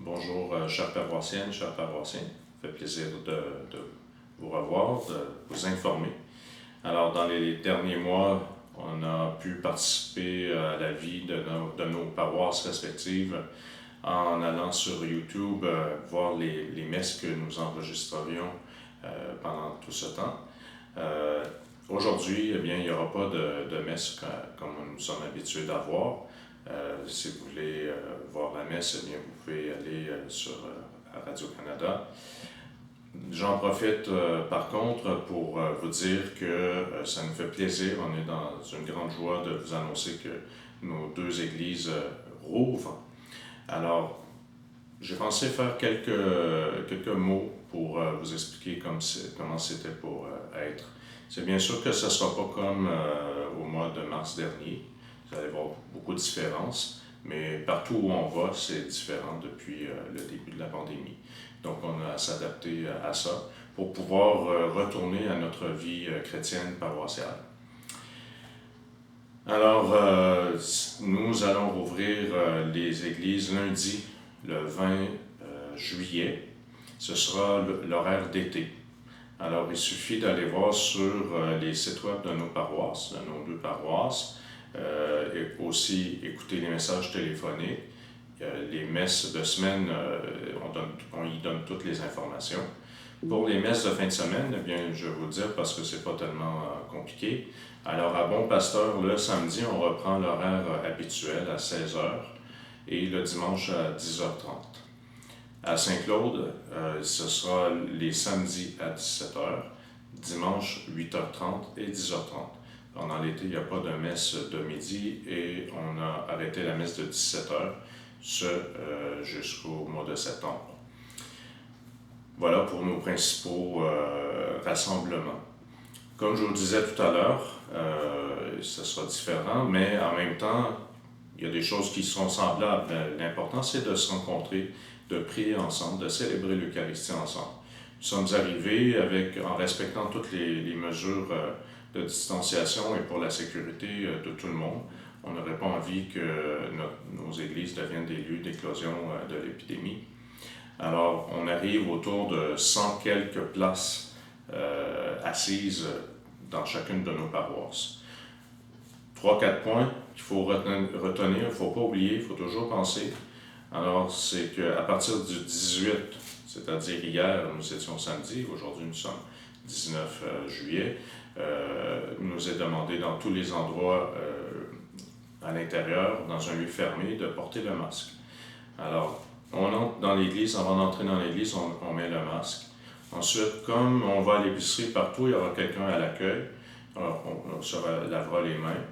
Bonjour, chers paroissiennes, chers paroissiens. Ça fait plaisir de vous revoir, de vous informer. Alors, dans les derniers mois, on a pu participer à la vie de nos paroisses respectives en allant sur YouTube voir les messes que nous enregistrerions pendant tout ce temps. Aujourd'hui, eh bien, il n'y aura pas de messe comme nous sommes habitués d'avoir. Si vous voulez voir la messe, eh bien, vous pouvez aller sur Radio-Canada. J'en profite par contre pour vous dire que ça nous fait plaisir. On est dans une grande joie de vous annoncer que nos deux églises rouvrent. Alors, j'ai pensé faire quelques mots pour vous expliquer comment c'était pour être. C'est bien sûr que ce ne sera pas comme au mois de mars dernier. Vous allez voir beaucoup de différences, mais partout où on va, c'est différent depuis le début de la pandémie. Donc, on a à s'adapter à ça pour pouvoir retourner à notre vie chrétienne paroissiale. Alors, nous allons rouvrir les églises lundi, le 20 juillet. Ce sera l'horaire d'été. Alors, il suffit d'aller voir sur les sites web de nos paroisses, de nos deux paroisses, et aussi écouter les messages téléphoniques. Les messes de semaine, on y donne toutes les informations. Pour les messes de fin de semaine, eh bien, je vais vous le dire parce que c'est pas tellement compliqué. Alors, à Bon Pasteur, le samedi, on reprend l'horaire habituel à 16h et le dimanche à 10h30. À Saint-Claude, ce sera les samedis à 17h, dimanche 8h30 et 10h30. Pendant l'été, il n'y a pas de messe de midi et on a arrêté la messe de 17h, jusqu'au mois de septembre. Voilà pour nos principaux rassemblements. Comme je vous le disais tout à l'heure, ce sera différent, mais en même temps, il y a des choses qui sont semblables. L'important, c'est de se rencontrer, de prier ensemble, de célébrer l'Eucharistie ensemble. Nous sommes arrivés en respectant toutes les mesures de distanciation et pour la sécurité de tout le monde. On n'aurait pas envie que nos églises deviennent des lieux d'éclosion de l'épidémie. Alors, on arrive autour de 100 quelques places assises dans chacune de nos paroisses. 3-4 points qu'il faut retenir, il ne faut pas oublier, il faut toujours penser. Alors, c'est qu'à partir du 18, c'est-à-dire hier, nous étions samedi, aujourd'hui nous sommes 19 juillet, il nous est demandé dans tous les endroits à l'intérieur, dans un lieu fermé, de porter le masque. Alors, on entre dans l'église, avant d'entrer dans l'église, on met le masque. Ensuite, comme on va à l'épicerie partout, il y aura quelqu'un à l'accueil, alors on se lavera les mains.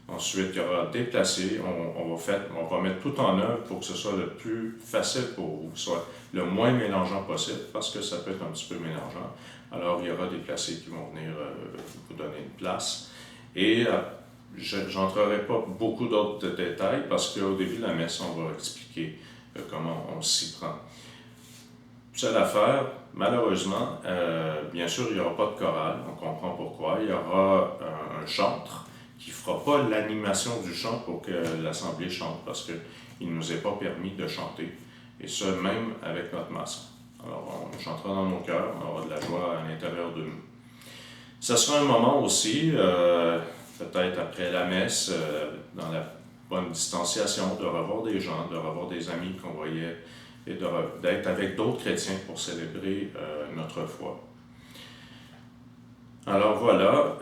Ensuite, il y aura déplacé, on va mettre tout en œuvre pour que ce soit le plus facile pour vous, que ce soit le moins mélangeant possible, parce que ça peut être un petit peu mélangeant. Alors, il y aura des placés qui vont venir vous donner une place. Et je n'entrerai pas beaucoup d'autres détails, parce qu'au début de la messe, on va expliquer comment on s'y prend. Seule affaire, malheureusement, bien sûr, il n'y aura pas de chorale, on comprend pourquoi. Il y aura un chantre qui ne fera pas l'animation du chant pour que l'Assemblée chante, parce qu'il ne nous est pas permis de chanter, et ce, même avec notre masque. Alors, on chantera dans nos cœurs, on aura de la joie à l'intérieur de nous. Ce sera un moment aussi, peut-être après la messe, dans la bonne distanciation, de revoir des gens, de revoir des amis qu'on voyait, et d'être avec d'autres chrétiens pour célébrer notre foi. Alors voilà,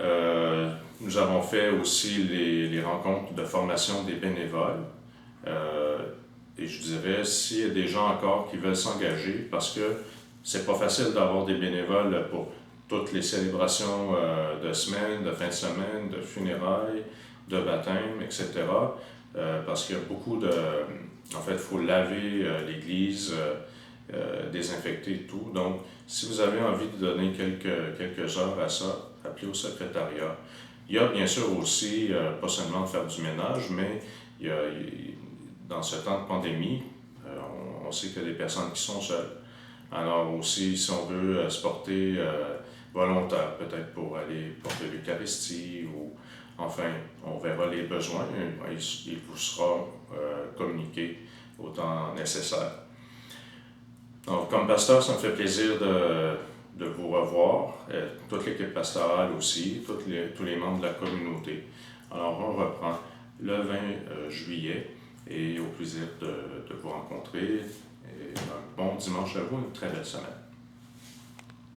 nous avons fait aussi les rencontres de formation des bénévoles. Et je dirais, s'il y a des gens encore qui veulent s'engager, parce que c'est pas facile d'avoir des bénévoles pour toutes les célébrations de semaine, de fin de semaine, de funérailles, de baptême, etc. Parce qu'il y a beaucoup de... En fait, il faut laver l'église, désinfecter tout. Donc, si vous avez envie de donner quelques heures à ça, appelez au secrétariat. Il y a bien sûr aussi, pas seulement de faire du ménage, mais dans ce temps de pandémie, on sait qu'il y a des personnes qui sont seules. Alors aussi, si on veut se porter volontaire, peut-être pour aller porter l'Eucharistie, ou enfin, on verra les besoins, il vous sera communiqué au temps nécessaire. Donc, comme pasteur, ça me fait plaisir de vous revoir, toute l'équipe pastorale aussi, tous les membres de la communauté. Alors, on reprend le 20 juillet et au plaisir de vous rencontrer. Et un bon dimanche à vous, une très belle semaine.